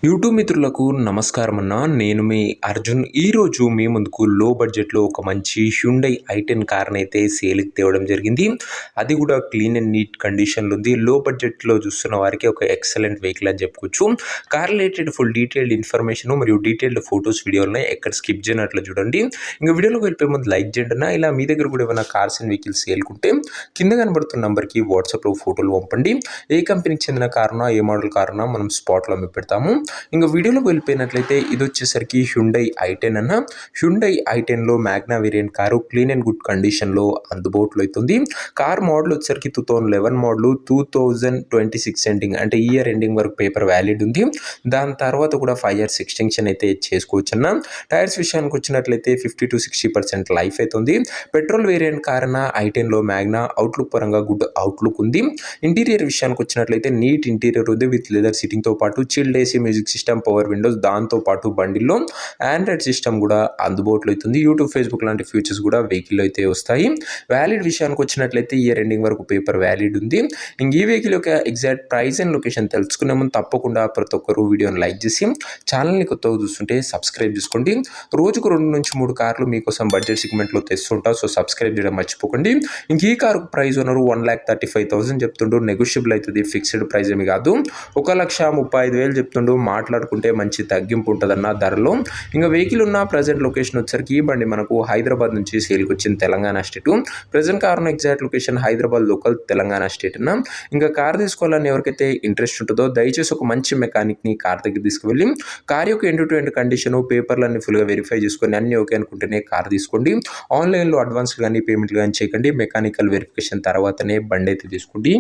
YouTube మిత్రులకు నమస్కారం అన్న. నేను మీ అర్జున్. ఈరోజు మీ ముందుకు లో బడ్జెట్లో ఒక మంచి హ్యుండై i10 కార్ని అయితే సేల్కి తేవడం జరిగింది. అది కూడా క్లీన్ అండ్ నీట్ కండిషన్లో ఉంది. లో బడ్జెట్లో చూస్తున్న వారికి ఒక ఎక్సలెంట్ వెహికల్ అని చెప్పుకోవచ్చు. Car related full detailed information మరియు డీటెయిల్డ్ ఫొటోస్ వీడియోలను ఎక్కడ స్కిప్ చేయనట్లు చూడండి. ఇంకా వీడియోలోకి వెళ్ళిపోయే ముందు లైక్ చేయండి అన్న. ఇలా మీ దగ్గర కూడా ఏమైనా కార్స్ అండ్ వెహికల్స్ సేల్కుంటే కింద కనబడుతున్న నెంబర్కి వాట్సాప్లో ఫోటోలు పంపండి. ఏ కంపెనీకి చెందిన కారునా ఏ మోడల్ కారునా మనం స్పాట్లో అమ్మి పెడతాము. ఇంకా వీడియోలోకి వెళ్ళిపోయినట్లయితే ఇది వచ్చేసరికి హ్యుండై i10 అన్న. హ్యుండై i10లో magna variant car clean and good కండిషన్లో అందుబాటులో అవుతుంది. కార్ మోడల్ వచ్చేసరికి 2011 మోడల్ 2026 ఎండింగ్ అంటే ఇయర్ ఎండింగ్ వరకు పేపర్ వ్యాలిడ్ ఉంది. దాని తర్వాత కూడా 5 years ఎక్స్టెన్షన్ అయితే చేసుకోవచ్చు అన్న. టైర్స్ విషయానికి వచ్చినట్లయితే 50 to 60% లైఫ్ అవుతుంది. పెట్రోల్ వేరియంట్ కార్ అన్న i10లో మ్యాగ్నా అవుట్లుక్ పరంగా గుడ్ అవుట్లుక్ ఉంది. ఇంటీరియర్ విషయానికి వచ్చినట్లయితే నీట్ ఇంటీరియర్ ఉంది విత్ లెదర్ సిట్టింగ్తో పాటు chilled AC music system power Windows దాంతో పాటు బండిల్లో ఆండ్రాయిడ్ సిస్టమ్ కూడా అందుబాటులో అవుతుంది. యూట్యూబ్ ఫేస్బుక్ లాంటి ఫీచర్స్ కూడా వెహికల్ అయితే వస్తాయి. వ్యాలిడ్ విషయానికి వచ్చినట్లయితే ఇయర్ ఎండింగ్ వరకు పేపర్ వ్యాలిడ్ ఉంది. ఇంక ఈ వెహికల్ యొక్క ఎగ్జాక్ట్ ప్రైస్ అండ్ లొకేషన్ తెలుసుకునే ముందు తప్పకుండా ప్రతి ఒక్కరు వీడియోని లైక్ చేసి ఛానల్ని కొత్తగా చూస్తుంటే సబ్స్క్రైబ్ చేసుకోండి. రోజుకు 2 నుంచి 3 కార్లు మీకోసం బడ్జెట్ సెగ్మెంట్లో తెస్తుంటా. సో సబ్స్క్రైబ్ చేయడం మర్చిపోకండి. ఇంక ఈ కారు ప్రైస్ ఉన్నారు 1,35,000 చెప్తుండ్రు. నెగోషియబుల్ అవుతుంది, ఫిక్స్డ్ ప్రైస్ ఏమి కాదు. 1,35,000 చెప్తుండ్రు. మాట్లాడుకుంటే మంచి తగ్గింపు ఉంటుందన్న ధరలో. ఇంకా వెహికల్ ఉన్న ప్రజెంట్ లొకేషన్ వచ్చేసరికి ఈ బండి మనకు హైదరాబాద్ నుంచి సేల్కి వచ్చింది, Telangana state. Present car exact location Hyderabad local, Telangana state అన్న. ఇంకా కార్ తీసుకోవాలని ఎవరికైతే ఇంట్రెస్ట్ ఉంటుందో దయచేసి ఒక మంచి మెకానిక్ని కార్ దగ్గర తీసుకువెళ్ళి కార్ యొక్క ఎండ్ టు ఎండ్ కండిషన్ పేపర్లన్నీ ఫుల్గా వెరిఫై చేసుకొని అన్ని ఓకే అనుకుంటేనే కార్ తీసుకోండి. ఆన్లైన్లో అడ్వాన్స్ కానీ పేమెంట్లు కానీ చేయకండి. మెకానికల్ వెరిఫికేషన్ తర్వాతనే బండి అయితే తీసుకోండి.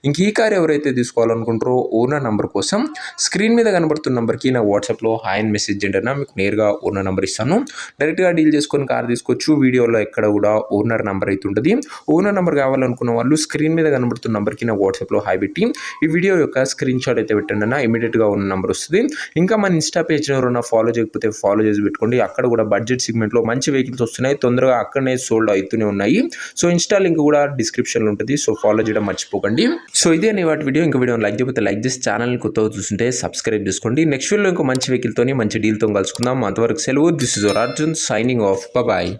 ఇంక ఈ కార్ ఎవరైతే తీసుకోవాలనుకుంటారో ఓనర్ నంబర్ కోసం స్క్రీన్ మీద కనబడుతున్న నెంబర్కి నా వాట్సాప్లో హాయ్ అని మెసేజ్ చేయండి అన్న. మీకు నేరుగా ఓనర్ నెంబర్ ఇస్తాను. డైరెక్ట్గా డీల్ చేసుకొని కార్ తీసుకోవచ్చు. వీడియోలో ఎక్కడ కూడా ఓనర్ నెంబర్ అయితే ఉంటుంది. ఓనర్ నెంబర్ కావాలనుకున్న వాళ్ళు స్క్రీన్ మీద కనబడుతున్న నెంబర్కి నా వాట్సాప్లో హాయ్ పెట్టి ఈ వీడియో యొక్క స్క్రీన్ షాట్ అయితే పెట్టండి అన్న. ఇమీడియట్గా ఉన్న నెంబర్ వస్తుంది. ఇంకా మన ఇన్స్టా పేజ్ ఎవరైనా ఫాలో చేయకపోతే ఫాలో చేసి పెట్టుకోండి. అక్కడ కూడా బడ్జెట్ సెగ్మెంట్లో మంచి వెహికల్స్ వస్తున్నాయి. తొందరగా అక్కడనే సోల్డ్ అవుతూనే ఉన్నాయి. సో ఇన్స్టా లింక్ కూడా డిస్క్రిప్షన్లో ఉంటుంది. సో ఫాలో చేయడం మర్చిపోకండి. సో ఇదే నీ వాటి వీడియో. ఇంకా వీడియో లైక్ చేయకపోతే లైక్ చేసి ఛానల్ని కొత్తగా చూస్తుంటే సబ్స్క్రైబ్ చేసుకోండి. నెక్స్ట్ వీడియోలో ఇంకో మంచి వెహికల్తో మంచి డీల్తో కలుసుకుందాం. అంతవరకు సెలవు. This is your Arjun signing off. Bye.